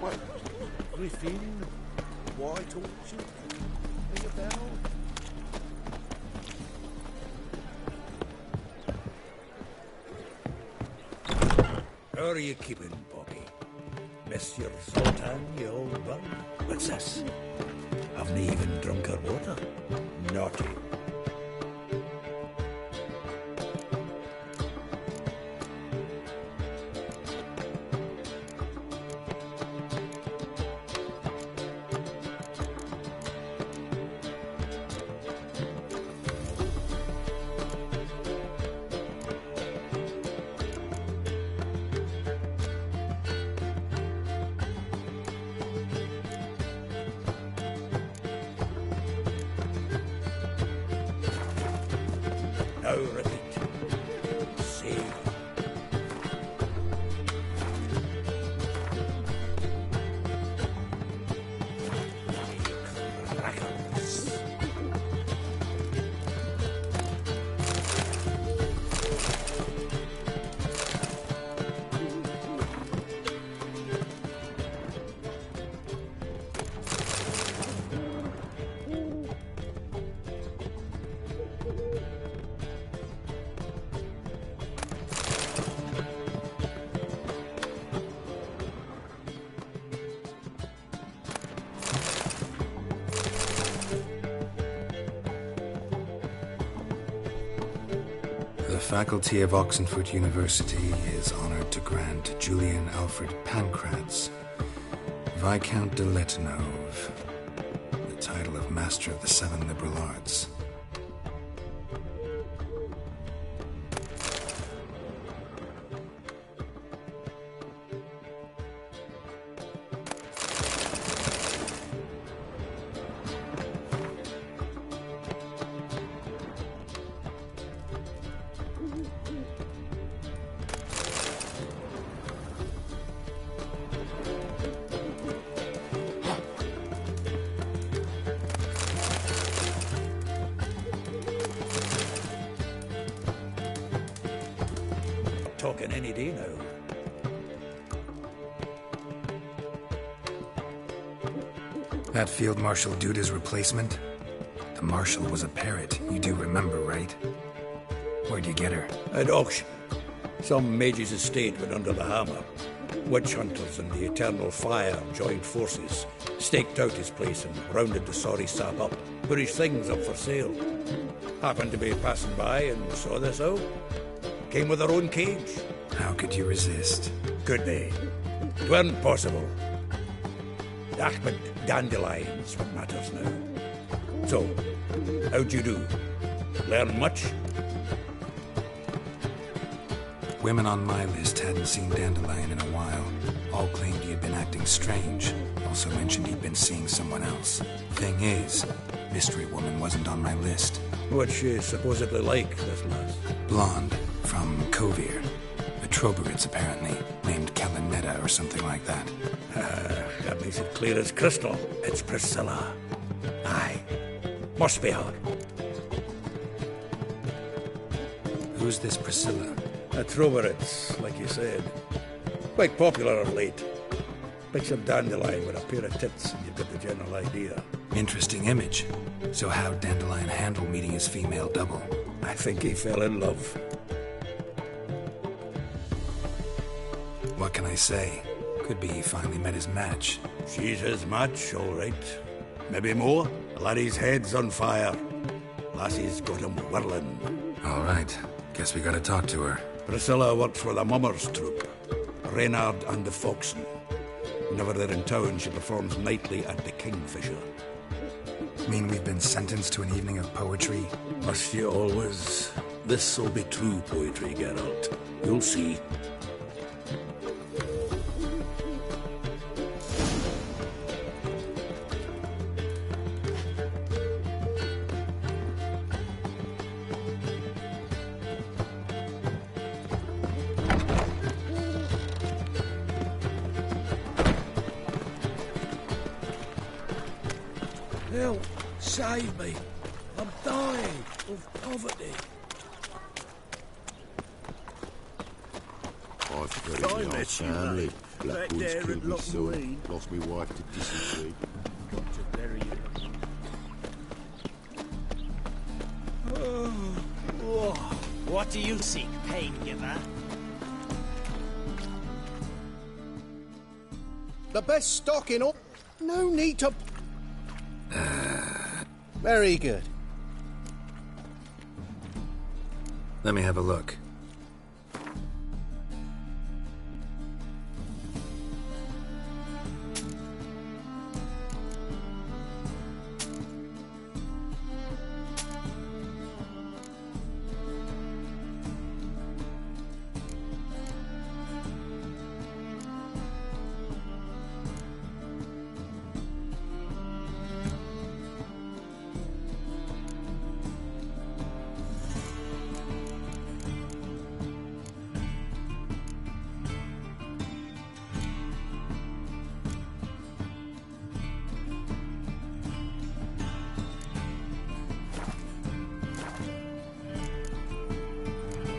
What? Griffin? White Orchard? Ring a bell? How are you keeping, Bobby? Monsieur Sultan, you old bum? What's this? Haven't even drunk her water? Naughty. faculty of Oxenford University is honored to grant Julian Alfred Pancratz, Viscount de Letenove, the title of Master of the Seven Liberal Arts. Talking any day now. That Field Marshal Duda's replacement? The Marshal was a parrot, you do remember, right? Where'd you get her? At auction. Some mage's estate went under the hammer. Witch hunters and the Eternal Fire joined forces, staked out his place and rounded the sorry sap up, put his things up for sale. Happened to be passing by and saw this out. Came with their own cage. How could you resist? Could they? It weren't possible. But dandelions what matters now. So, how'd you do? Learn much? Women on my list hadn't seen Dandelion in a while. All claimed he had been acting strange. Also mentioned he'd been seeing someone else. Thing is, Mystery Woman wasn't on my list. What's she supposedly like, this lass? Blonde, from Kovir. A Troberits, apparently, named Kalinetta or something like that. That makes it clear as crystal. It's Priscilla. Aye. Must be her. Who's this Priscilla? A Troberits, like you said. Quite popular of late. Picture Dandelion with a pair of tits and you've got the general idea. Interesting image. So how'd Dandelion handle meeting his female double? I think he fell in love. What can I say? Could be he finally met his match. She's his match, all right. Maybe more. The laddie's head's on fire. Lassie's got him whirling. All right. Guess we gotta talk to her. Priscilla works for the Mummers troupe. Reynard and the Foxen. Whenever they're in town, she performs nightly at the Kingfisher. Mean we've been sentenced to an evening of poetry? Must you always? This'll be true poetry, Geralt. You'll see. Help! Save me! I'm dying of poverty. I've got it in our family. Blackwood's killed me son. Lost me wife to dysentery. Got to bury you. What do you seek, pain giver? The best stock in all. No need to. Very good. Let me have a look.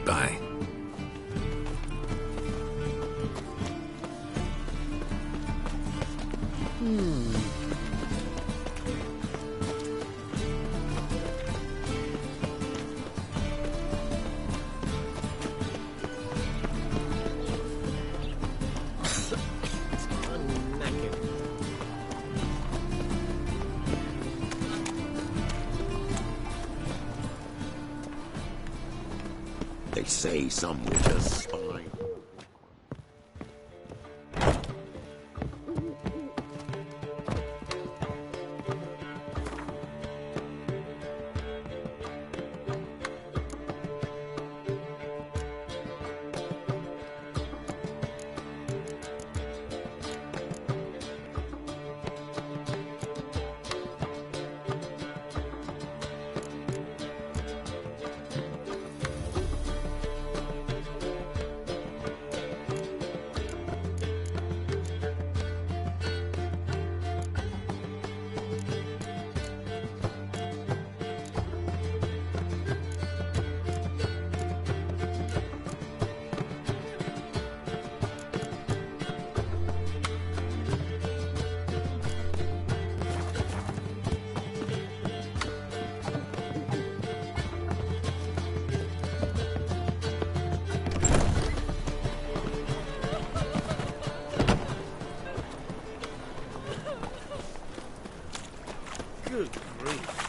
Bye. They say some witches spy. Good grief.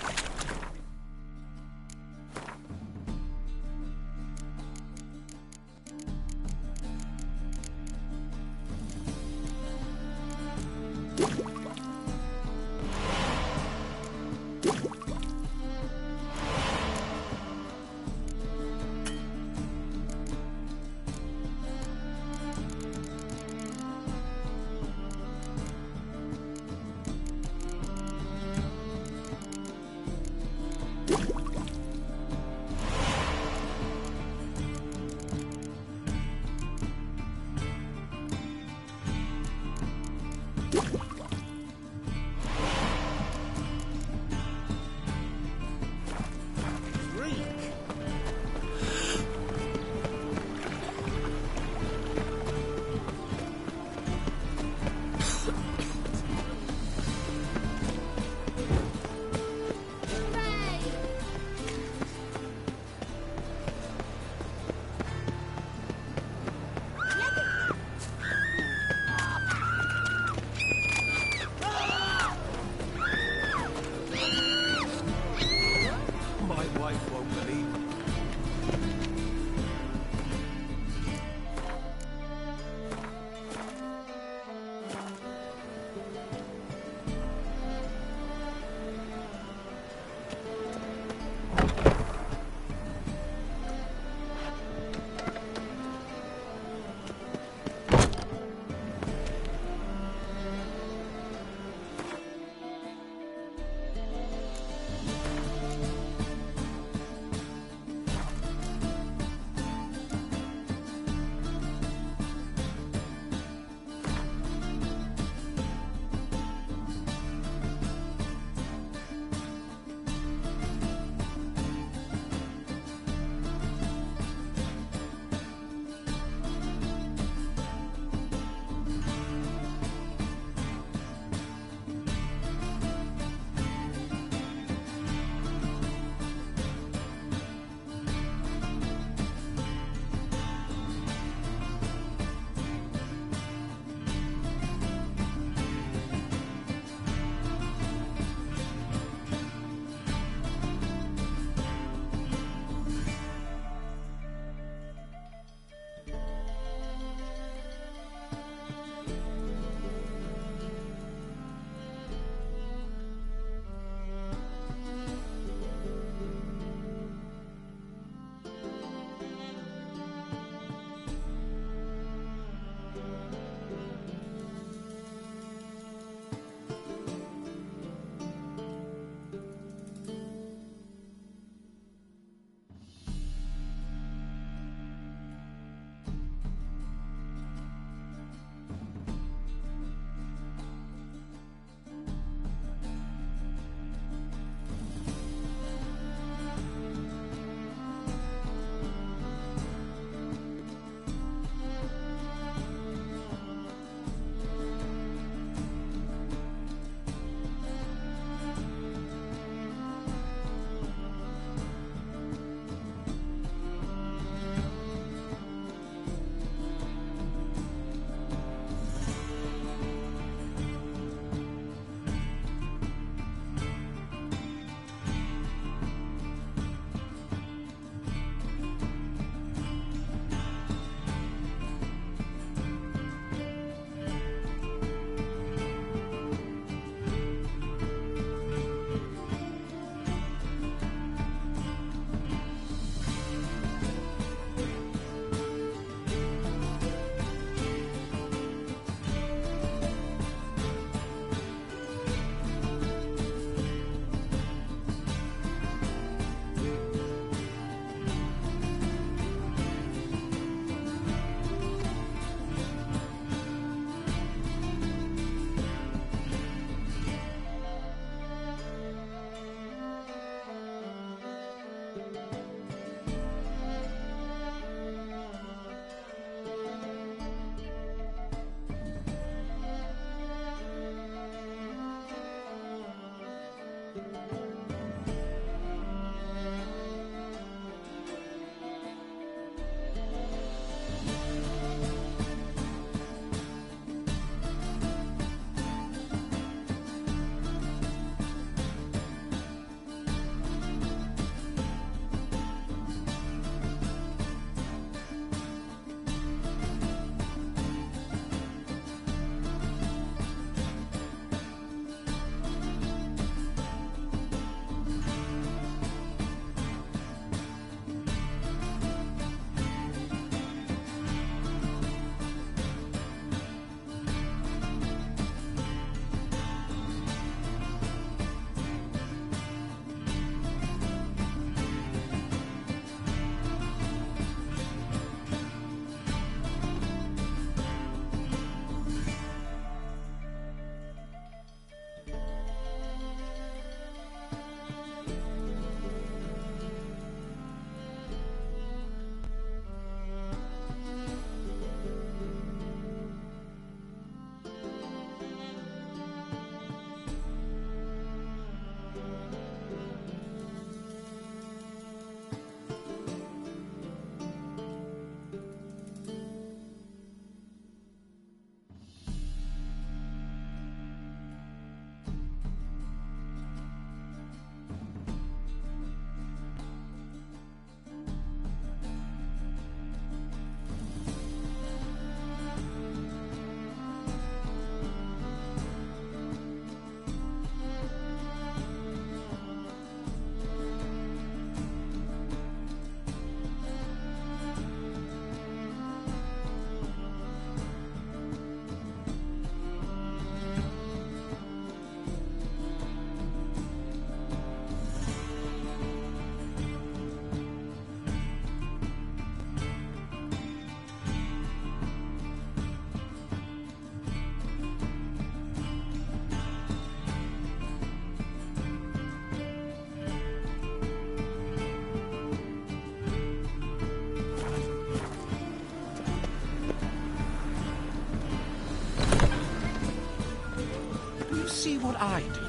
you see what I do?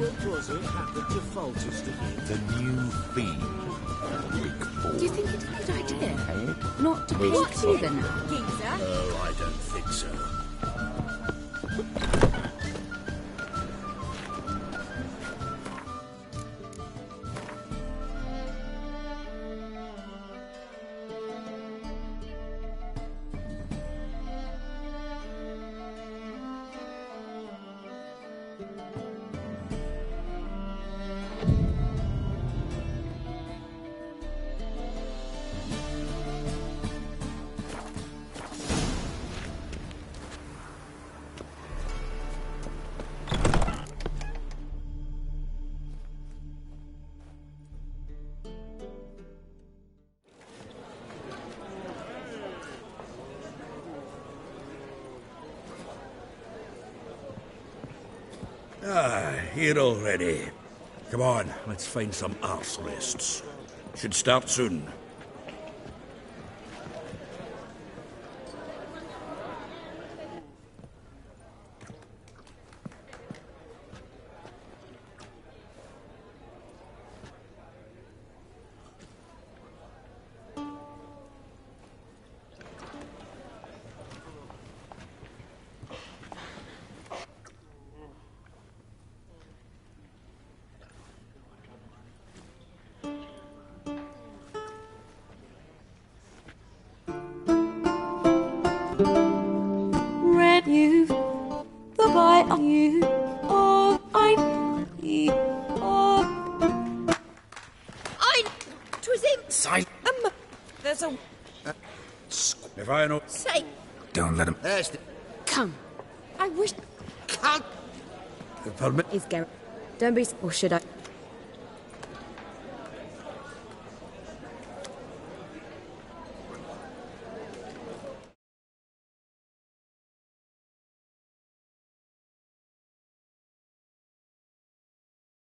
What was it happened to Falters to you? The new fiend. Do you think it's a good idea? Head? Not to Big paint foot. either now? Oh, I don't think so. Ah, here already. Come on, let's find some arse rests. Should start soon. Red you, the boy of you, oh, Twas him! Silent. There's a... If I know... Say, Don't let him... There's the... come. I wish... Can't... Permit... Is Garrett. Don't be... Or should I...